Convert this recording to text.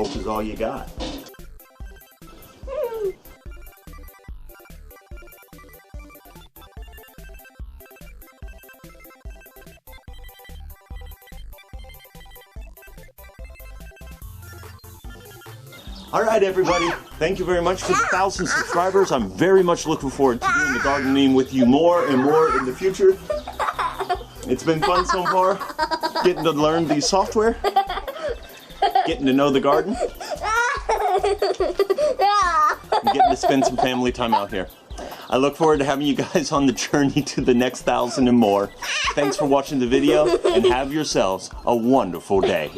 hope is all you got. Alright everybody, thank you very much for the 1,000 subscribers. I'm very much looking forward to doing the gardening with you more and more in the future. It's been fun so far, getting to learn the software, getting to know the garden, and getting to spend some family time out here. I look forward to having you guys on the journey to the next 1,000 and more. Thanks for watching the video, and have yourselves a wonderful day.